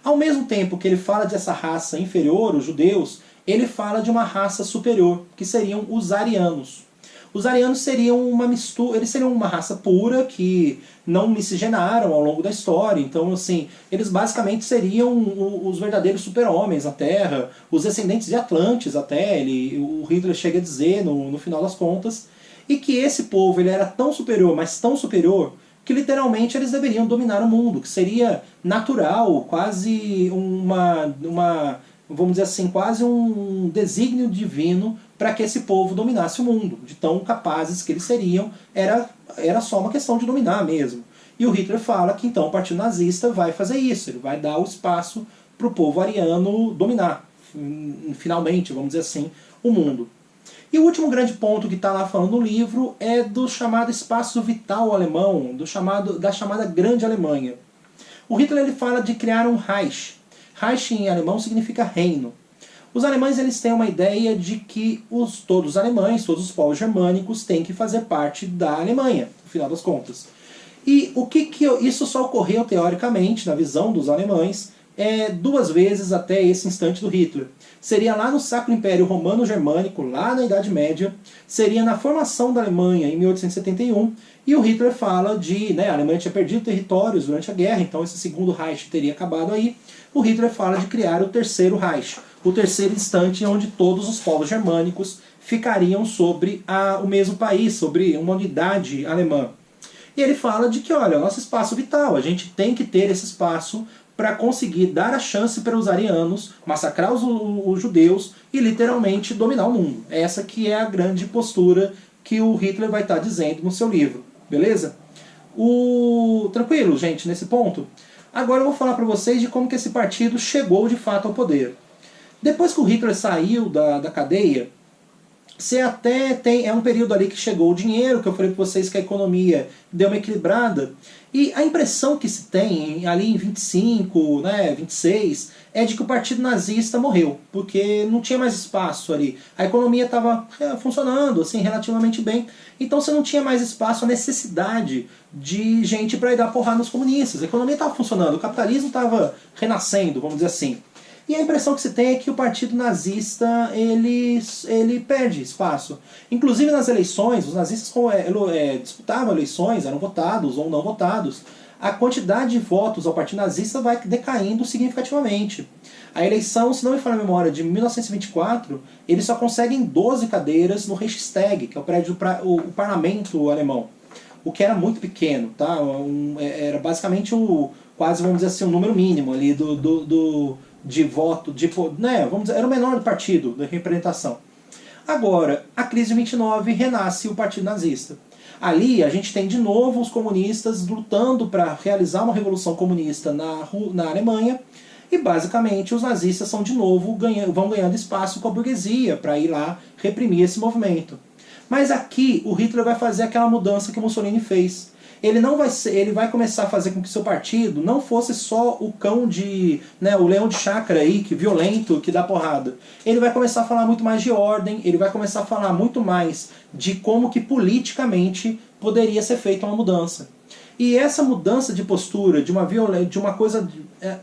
A: ao mesmo tempo que ele fala dessa raça inferior, os judeus, ele fala de uma raça superior, que seriam os arianos. Os arianos seriam uma mistura, eles seriam uma raça pura que não miscigenaram ao longo da história. Então, assim, eles basicamente seriam os verdadeiros super-homens na Terra, os descendentes de Atlantes até, o Hitler chega a dizer no final das contas, e que esse povo ele era tão superior, mas tão superior, que literalmente eles deveriam dominar o mundo, que seria natural, quase vamos dizer assim, quase um desígnio divino para que esse povo dominasse o mundo. De tão capazes que eles seriam, era só uma questão de dominar mesmo. E o Hitler fala que então o Partido Nazista vai fazer isso, ele vai dar o espaço para o povo ariano dominar, finalmente, vamos dizer assim, o mundo. E o último grande ponto que está lá falando no livro é do chamado espaço vital alemão, da chamada Grande Alemanha. O Hitler ele fala de criar um Reich. Reich em alemão significa reino. Os alemães eles têm uma ideia de que todos os alemães, todos os povos germânicos têm que fazer parte da Alemanha, no final das contas. E isso só ocorreu teoricamente, na visão dos alemães, duas vezes até esse instante do Hitler. Seria lá no Sacro Império Romano-Germânico, lá na Idade Média, seria na formação da Alemanha em 1871, e o Hitler fala a Alemanha tinha perdido territórios durante a guerra, então esse segundo Reich teria acabado aí. O Hitler fala de criar o terceiro Reich, o terceiro instante onde todos os povos germânicos ficariam sobre o mesmo país, sobre uma unidade alemã. E ele fala de que, olha, nosso espaço vital, a gente tem que ter esse espaço para conseguir dar a chance para os arianos massacrar os judeus e literalmente dominar o mundo. Essa que é a grande postura que o Hitler vai estar dizendo no seu livro, beleza? Tranquilo, gente, nesse ponto? Agora eu vou falar para vocês de como que esse partido chegou de fato ao poder. Depois que o Hitler saiu da cadeia, você até é um período ali que chegou o dinheiro, que eu falei para vocês que a economia deu uma equilibrada, e a impressão que se tem ali em 25, 26, é de que o Partido Nazista morreu, porque não tinha mais espaço ali. A economia estava funcionando assim, relativamente bem, então você não tinha mais espaço, a necessidade de gente para ir dar porrada nos comunistas. A economia estava funcionando, o capitalismo estava renascendo, vamos dizer assim. E a impressão que se tem é que o Partido Nazista ele perde espaço. Inclusive nas eleições, os nazistas disputavam eleições, eram votados ou não votados. A quantidade de votos ao Partido Nazista vai decaindo significativamente. A eleição, se não me falha a memória, de 1924, eles só conseguem 12 cadeiras no Reichstag, que é o prédio o parlamento alemão. O que era muito pequeno, tá? Era basicamente quase, vamos dizer assim, um número mínimo ali de voto, vamos dizer, era o menor do partido, da representação. Agora, a crise de 29 renasce o Partido Nazista. Ali a gente tem de novo os comunistas lutando para realizar uma revolução comunista na Alemanha, e basicamente os nazistas são de novo vão ganhando espaço com a burguesia para ir lá reprimir esse movimento. Mas aqui o Hitler vai fazer aquela mudança que o Mussolini fez. Ele vai começar a fazer com que seu partido não fosse só o o leão de chácara aí, violento, que dá porrada. Ele vai começar a falar muito mais de ordem, ele vai começar a falar muito mais de como que politicamente poderia ser feita uma mudança. E essa mudança de postura, de uma coisa,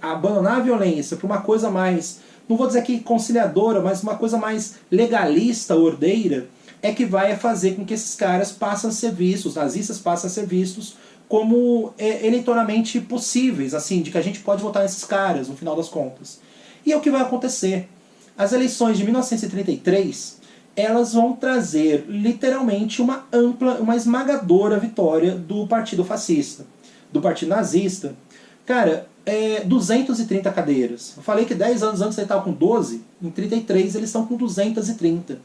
A: abandonar a violência para uma coisa mais, não vou dizer aqui conciliadora, mas uma coisa mais legalista, ordeira, é que vai fazer com que esses caras passem a ser vistos, os nazistas passem a ser vistos como eleitoralmente possíveis, assim, de que a gente pode votar nesses caras, no final das contas. E é o que vai acontecer. As eleições de 1933, elas vão trazer literalmente uma ampla, uma esmagadora vitória do partido fascista, do partido nazista. Cara, 230 cadeiras. Eu falei que 10 anos antes ele estava com 12, em 33 eles estão com 230.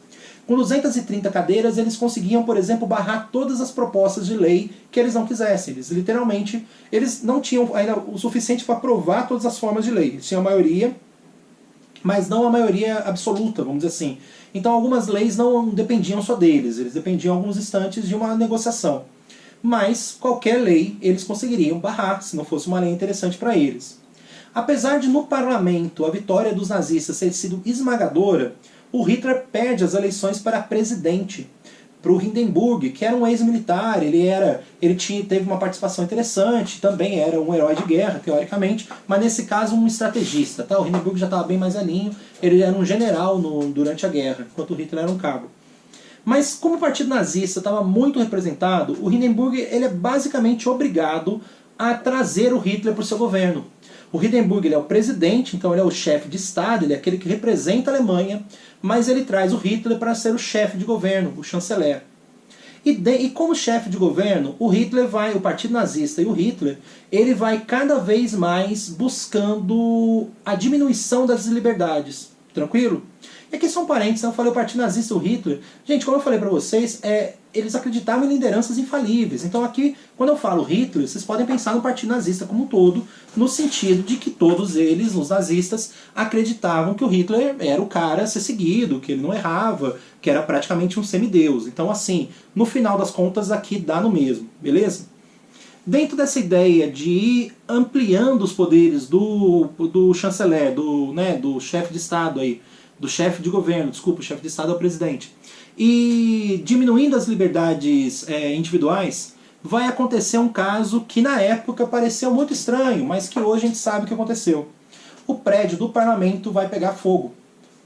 A: Com 230 cadeiras eles conseguiam, por exemplo, barrar todas as propostas de lei que eles não quisessem. Eles literalmente, eles não tinham ainda o suficiente para aprovar todas as formas de lei. Eles tinham a maioria, mas não a maioria absoluta, vamos dizer assim. Então algumas leis não dependiam só deles, eles dependiam em alguns instantes de uma negociação. Mas qualquer lei eles conseguiriam barrar, se não fosse uma lei interessante para eles. Apesar de no parlamento a vitória dos nazistas ter sido esmagadora, o Hitler perde as eleições para presidente, para o Hindenburg, que era um ex-militar, teve uma participação interessante, também era um herói de guerra, teoricamente, mas nesse caso um estrategista. Tá? O Hindenburg já estava bem mais velhinho, ele era um general durante a guerra, enquanto o Hitler era um cabo. Mas como o partido nazista estava muito representado, o Hindenburg ele é basicamente obrigado a trazer o Hitler para o seu governo. O Hindenburg ele é o presidente, então ele é o chefe de Estado, ele é aquele que representa a Alemanha, mas ele traz o Hitler para ser o chefe de governo, o chanceler. E como chefe de governo, o partido nazista e o Hitler, ele vai cada vez mais buscando a diminuição das liberdades. Tranquilo? E aqui são parênteses, eu falei o partido nazista e o Hitler. Gente, como eu falei para vocês, eles acreditavam em lideranças infalíveis. Então aqui, quando eu falo Hitler, vocês podem pensar no partido nazista como um todo, no sentido de que todos eles, os nazistas, acreditavam que o Hitler era o cara a ser seguido, que ele não errava, que era praticamente um semideus. Então assim, no final das contas aqui dá no mesmo, beleza? Dentro dessa ideia de ir ampliando os poderes do chanceler, do chefe de Estado aí, do chefe de governo, desculpa, o chefe de Estado é o presidente, e diminuindo as liberdades individuais, vai acontecer um caso que na época pareceu muito estranho, mas que hoje a gente sabe o que aconteceu. O prédio do parlamento vai pegar fogo.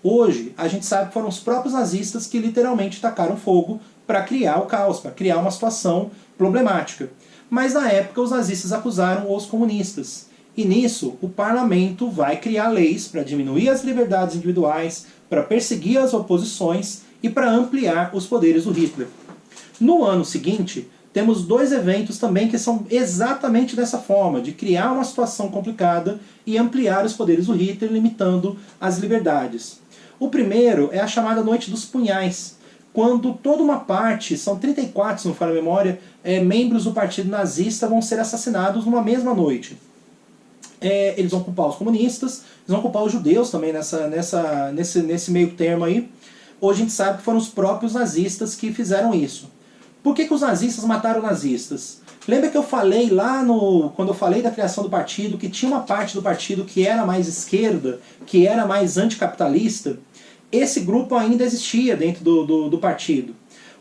A: Hoje a gente sabe que foram os próprios nazistas que literalmente tacaram fogo para criar o caos, para criar uma situação problemática. Mas na época os nazistas acusaram os comunistas. E nisso, o parlamento vai criar leis para diminuir as liberdades individuais, para perseguir as oposições e para ampliar os poderes do Hitler. No ano seguinte, temos dois eventos também que são exatamente dessa forma, de criar uma situação complicada e ampliar os poderes do Hitler, limitando as liberdades. O primeiro é a chamada Noite dos Punhais, quando toda uma parte, são 34, se não falha a memória, membros do partido nazista vão ser assassinados numa mesma noite. Eles vão culpar os comunistas, eles vão culpar os judeus também nesse meio termo aí. Hoje a gente sabe que foram os próprios nazistas que fizeram isso. Por que os nazistas mataram nazistas? Lembra que eu falei quando eu falei da criação do partido, que tinha uma parte do partido que era mais esquerda, que era mais anticapitalista? Esse grupo ainda existia dentro do partido.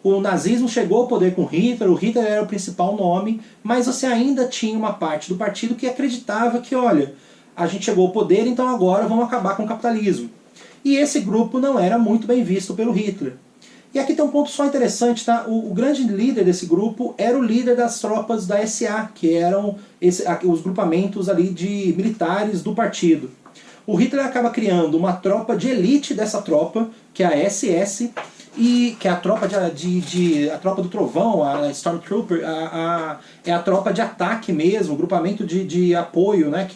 A: O nazismo chegou ao poder com Hitler, o Hitler era o principal nome, mas você ainda tinha uma parte do partido que acreditava que, olha, a gente chegou ao poder, então agora vamos acabar com o capitalismo. E esse grupo não era muito bem visto pelo Hitler. E aqui tem um ponto só interessante, tá? O grande líder desse grupo era o líder das tropas da SA, que eram os grupamentos ali de militares do partido. O Hitler acaba criando uma tropa de elite dessa tropa, que é a SS, e que é a tropa a tropa do trovão, a Stormtrooper, é a tropa de ataque mesmo, o grupamento de apoio, né,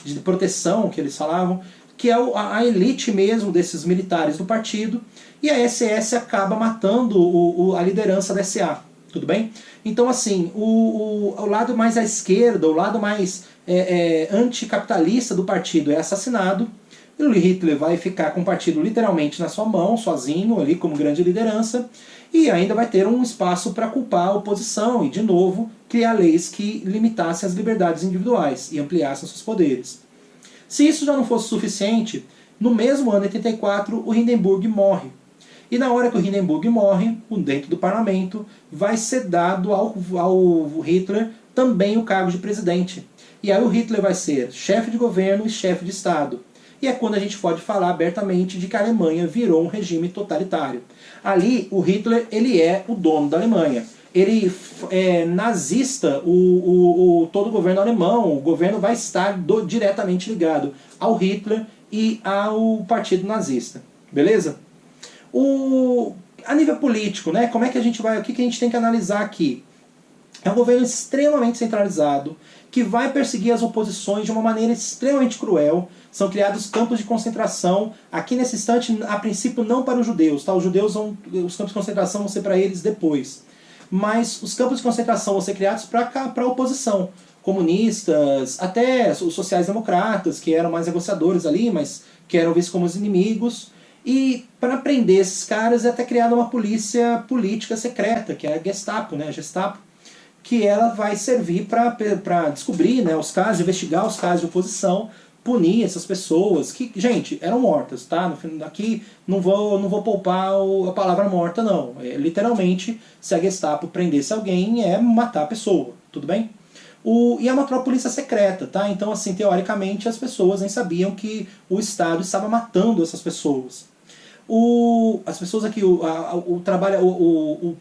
A: de proteção que eles falavam, que é a elite mesmo desses militares do partido, e a SS acaba matando a liderança da SA, tudo bem? Então assim, o lado mais à esquerda, o lado mais anticapitalista do partido é assassinado, e o Hitler vai ficar com o partido literalmente na sua mão, sozinho, ali como grande liderança, e ainda vai ter um espaço para culpar a oposição e, de novo, criar leis que limitassem as liberdades individuais e ampliassem seus poderes. Se isso já não fosse suficiente, no mesmo ano, em 84, o Hindenburg morre. E na hora que o Hindenburg morre, dentro do parlamento, vai ser dado ao Hitler também o cargo de presidente. E aí o Hitler vai ser chefe de governo e chefe de Estado. E é quando a gente pode falar abertamente de que a Alemanha virou um regime totalitário. Ali, o Hitler ele é o dono da Alemanha. Ele é nazista, todo o governo alemão, o governo vai estar diretamente ligado ao Hitler e ao partido nazista. Beleza? A nível político, né, como é que a gente vai, o que a gente tem que analisar aqui? É um governo extremamente centralizado, que vai perseguir as oposições de uma maneira extremamente cruel. São criados campos de concentração, aqui nesse instante, a princípio não para os judeus, tá? Os campos de concentração vão ser para eles depois. Mas os campos de concentração vão ser criados para a oposição. Comunistas, até os sociais-democratas, que eram mais negociadores ali, mas que eram vistos como os inimigos. E para prender esses caras é até criada uma polícia política secreta, que é a Gestapo, né? A Gestapo, que ela vai servir para descobrir, né, os casos, investigar os casos de oposição, punir essas pessoas que, gente, eram mortas, tá? No fim, aqui não vou poupar a palavra morta, não. Literalmente, se a Gestapo prendesse alguém, é matar a pessoa, tudo bem? E é uma polícia secreta, tá? Então, assim, teoricamente, as pessoas nem sabiam que o Estado estava matando essas pessoas. As pessoas aqui, o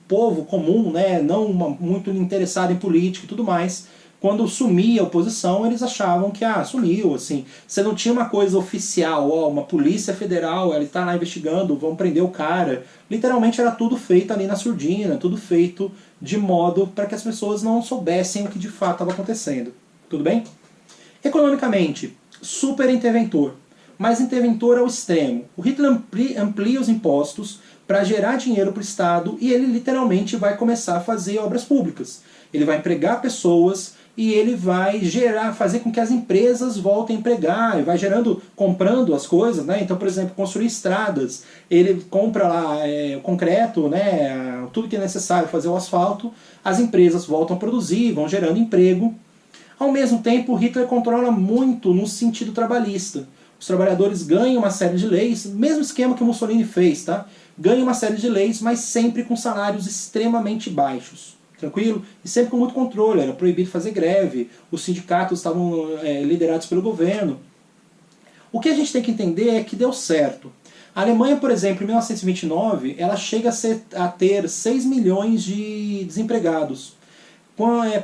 A: povo comum, né, não muito interessado em política e tudo mais, quando sumia a oposição, eles achavam que sumiu, assim, você não tinha uma coisa oficial, uma polícia federal, ela está lá investigando, vão prender o cara. Literalmente era tudo feito ali na surdina, tudo feito de modo para que as pessoas não soubessem o que de fato estava acontecendo. Tudo bem? Economicamente, super interventor. Mas interventor ao extremo. O Hitler amplia os impostos para gerar dinheiro para o Estado e ele literalmente vai começar a fazer obras públicas. Ele vai empregar pessoas e ele vai fazer com que as empresas voltem a empregar, e vai comprando as coisas, né? Então, por exemplo, construir estradas, ele compra lá o concreto, né? Tudo que é necessário fazer o asfalto, as empresas voltam a produzir, vão gerando emprego. Ao mesmo tempo, Hitler controla muito no sentido trabalhista. Os trabalhadores ganham uma série de leis, mesmo esquema que o Mussolini fez, tá? Ganham uma série de leis, mas sempre com salários extremamente baixos. Tranquilo? E sempre com muito controle, era proibido fazer greve, os sindicatos estavam liderados pelo governo. O que a gente tem que entender é que deu certo. A Alemanha, por exemplo, em 1929, ela chega a ter 6 milhões de desempregados.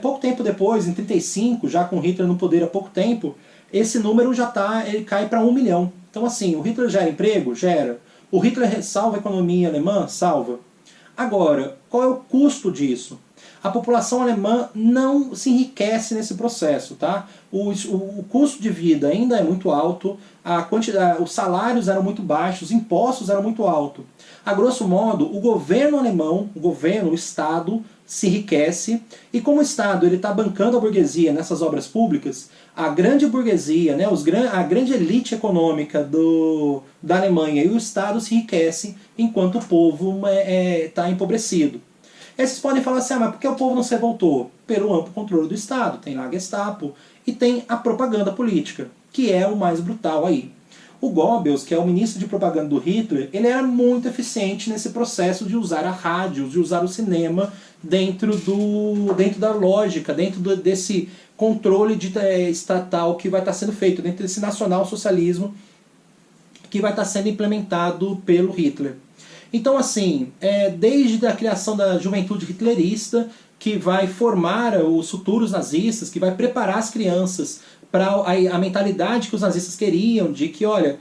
A: Pouco tempo depois, em 1935, já com Hitler no poder há pouco tempo, esse número ele cai para 1 milhão. Então assim, o Hitler gera emprego? Gera. O Hitler salva a economia alemã? Salva. Agora, qual é o custo disso? A população alemã não se enriquece nesse processo, tá? O custo de vida ainda é muito alto, os salários eram muito baixos, os impostos eram muito altos. A grosso modo, o governo alemão, o Estado, se enriquece, e como o Estado está bancando a burguesia nessas obras públicas, a grande burguesia, né, a grande elite econômica da Alemanha e o Estado se enriquecem enquanto o povo está empobrecido. Aí vocês podem falar assim, mas por que o povo não se revoltou? Pelo amplo controle do Estado, tem lá a Gestapo e tem a propaganda política, que é o mais brutal aí. O Goebbels, que é o ministro de propaganda do Hitler, ele era muito eficiente nesse processo de usar a rádio, de usar o cinema dentro da lógica, dentro desse controle estatal que vai estar sendo feito, dentro desse nacional-socialismo que vai estar sendo implementado pelo Hitler. Então, assim, desde a criação da juventude hitlerista, que vai formar os futuros nazistas, que vai preparar as crianças para a mentalidade que os nazistas queriam, de que, olha,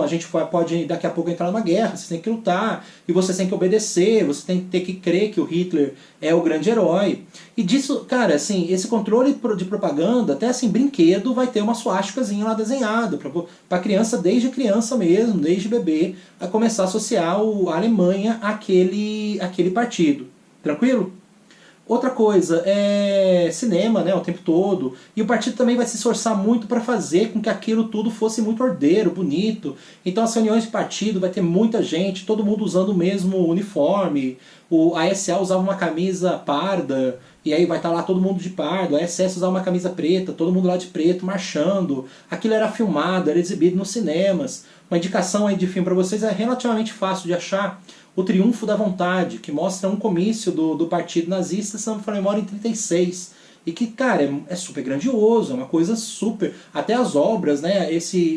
A: a gente pode daqui a pouco entrar numa guerra, vocês têm que lutar, e vocês têm que obedecer, você tem que ter que crer que o Hitler é o grande herói. E disso, cara, assim, esse controle de propaganda, até assim, brinquedo, vai ter uma suástica lá desenhada, para criança, desde criança mesmo, desde bebê, a começar a associar a Alemanha àquele partido. Tranquilo? Outra coisa, cinema, né, o tempo todo. E o partido também vai se esforçar muito para fazer com que aquilo tudo fosse muito ordeiro, bonito. Então as reuniões de partido vai ter muita gente, todo mundo usando o mesmo uniforme. A SA usava uma camisa parda, e aí vai estar lá todo mundo de pardo. A SS usava uma camisa preta, todo mundo lá de preto, marchando. Aquilo era filmado, era exibido nos cinemas. Uma indicação aí de filme para vocês é relativamente fácil de achar. O Triunfo da Vontade, que mostra um comício do partido nazista, se não me engano, em 1936. E que, cara, é super grandioso, é uma coisa super... Até as obras, né?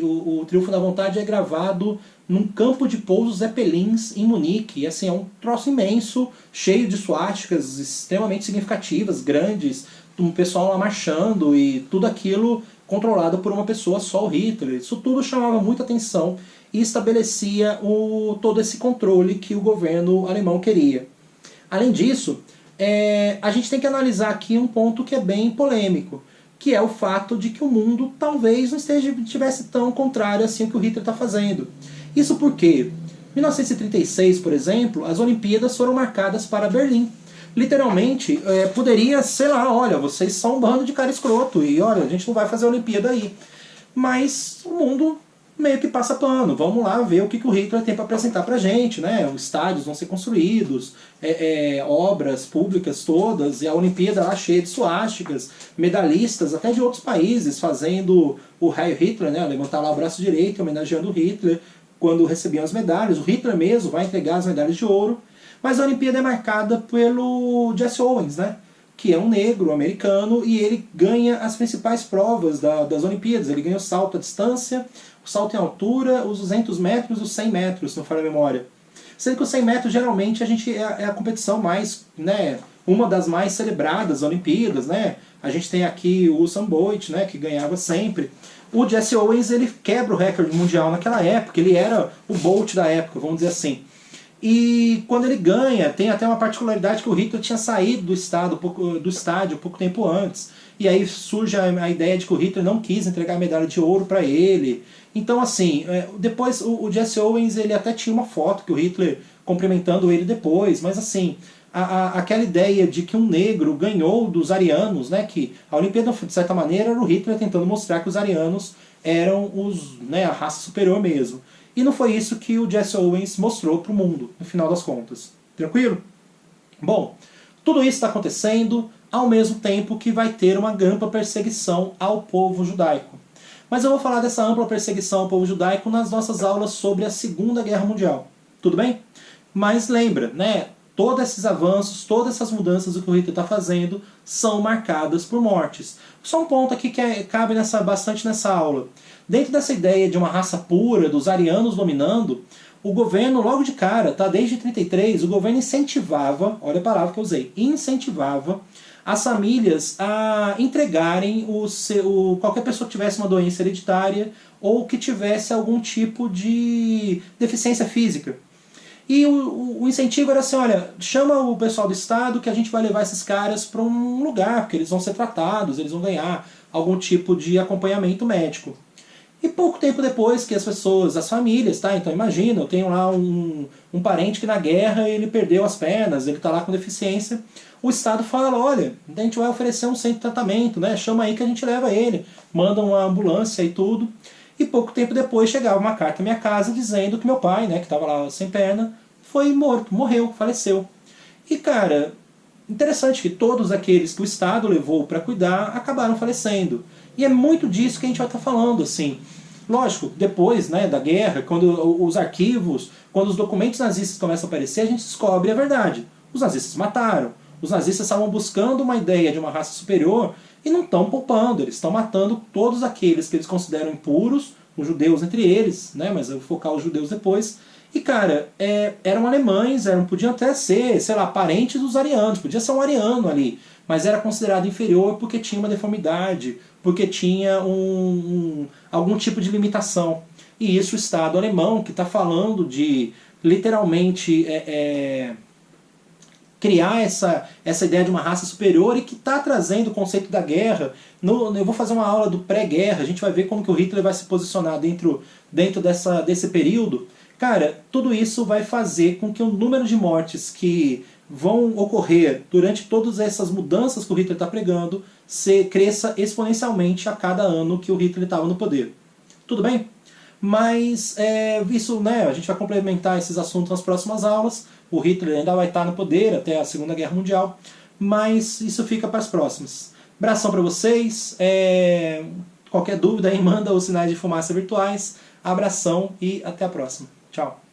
A: O Triunfo da Vontade é gravado num campo de pouso Zeppelins em Munique. E assim, é um troço imenso, cheio de suásticas extremamente significativas, grandes, um pessoal lá marchando e tudo aquilo controlada por uma pessoa só, o Hitler. Isso tudo chamava muita atenção e estabelecia todo esse controle que o governo alemão queria. Além disso, a gente tem que analisar aqui um ponto que é bem polêmico, que é o fato de que o mundo talvez não estivesse tão contrário assim ao que o Hitler está fazendo. Isso porque, em 1936, por exemplo, as Olimpíadas foram marcadas para Berlim. Literalmente, poderia, sei lá, olha, vocês são um bando de cara escroto e olha, a gente não vai fazer a Olimpíada aí. Mas o mundo meio que passa pano. Vamos lá ver o que o Hitler tem para apresentar pra gente, né? Os estádios vão ser construídos, obras públicas todas, e a Olimpíada lá cheia de suásticas, medalhistas até de outros países fazendo o Heil Hitler, né? Levantar lá o braço direito, homenageando o Hitler quando recebiam as medalhas. O Hitler mesmo vai entregar as medalhas de ouro. Mas a Olimpíada é marcada pelo Jesse Owens, né? Que é um negro americano, e ele ganha as principais provas das Olimpíadas. Ele ganha o salto à distância, o salto em altura, os 200 metros, os 100 metros, se não falha a memória. Sendo que os 100 metros geralmente é a competição mais, né, uma das mais celebradas Olimpíadas, né? A gente tem aqui o Usain Bolt, né, que ganhava sempre. O Jesse Owens, ele quebra o recorde mundial naquela época, ele era o Bolt da época, vamos dizer assim. E quando ele ganha, tem até uma particularidade que o Hitler tinha saído do estádio pouco tempo antes. E aí surge a ideia de que o Hitler não quis entregar a medalha de ouro para ele. Então assim, depois o Jesse Owens, ele até tinha uma foto que o Hitler cumprimentando ele depois, mas assim, aquela ideia de que um negro ganhou dos arianos, né, que a Olimpíada de certa maneira era o Hitler tentando mostrar que os arianos eram a raça superior mesmo. E não foi isso que o Jesse Owens mostrou para o mundo, no final das contas. Tranquilo? Bom, tudo isso está acontecendo ao mesmo tempo que vai ter uma ampla perseguição ao povo judaico. Mas eu vou falar dessa ampla perseguição ao povo judaico nas nossas aulas sobre a Segunda Guerra Mundial. Tudo bem? Mas lembra, né? Todos esses avanços, todas essas mudanças que o Hitler está fazendo são marcadas por mortes. Só um ponto aqui que cabe bastante nessa aula. Dentro dessa ideia de uma raça pura, dos arianos dominando, o governo, logo de cara, desde 1933, o governo incentivava, olha a palavra que eu usei, incentivava as famílias a entregarem qualquer pessoa que tivesse uma doença hereditária ou que tivesse algum tipo de deficiência física. E o incentivo era assim, olha, chama o pessoal do Estado que a gente vai levar esses caras para um lugar, porque eles vão ser tratados, eles vão ganhar algum tipo de acompanhamento médico. E pouco tempo depois que as famílias, então imagina, eu tenho lá um parente que na guerra ele perdeu as pernas, ele está lá com deficiência, o Estado fala, olha, a gente vai oferecer um centro de tratamento, né? Chama aí que a gente leva ele, manda uma ambulância e tudo. E pouco tempo depois chegava uma carta na minha casa dizendo que meu pai, né, que estava lá sem perna, foi morto, morreu, faleceu. E cara, interessante que todos aqueles que o Estado levou para cuidar acabaram falecendo. E é muito disso que a gente vai estar falando, assim. Lógico, depois, né, da guerra, quando os arquivos, quando os documentos nazistas começam a aparecer, a gente descobre a verdade. Os nazistas mataram. Os nazistas estavam buscando uma ideia de uma raça superior e não estão poupando. Eles estão matando todos aqueles que eles consideram impuros, os judeus entre eles, né, mas eu vou focar os judeus depois. E cara, eram alemães, podiam até ser, sei lá, parentes dos arianos, podia ser um ariano ali, mas era considerado inferior porque tinha uma deformidade, porque tinha algum tipo de limitação. E isso o Estado alemão, que está falando de literalmente criar essa ideia de uma raça superior e que está trazendo o conceito da guerra. Eu vou fazer uma aula do pré-guerra, a gente vai ver como que o Hitler vai se posicionar dentro desse período. Cara, tudo isso vai fazer com que o número de mortes que vão ocorrer durante todas essas mudanças que o Hitler está pregando cresça exponencialmente a cada ano que o Hitler estava no poder. Tudo bem? Mas isso, né, a gente vai complementar esses assuntos nas próximas aulas. O Hitler ainda vai estar no poder até a Segunda Guerra Mundial, mas isso fica para as próximas. Abração para vocês. Qualquer dúvida aí, manda os sinais de fumaça virtuais. Abração e até a próxima. Tchau.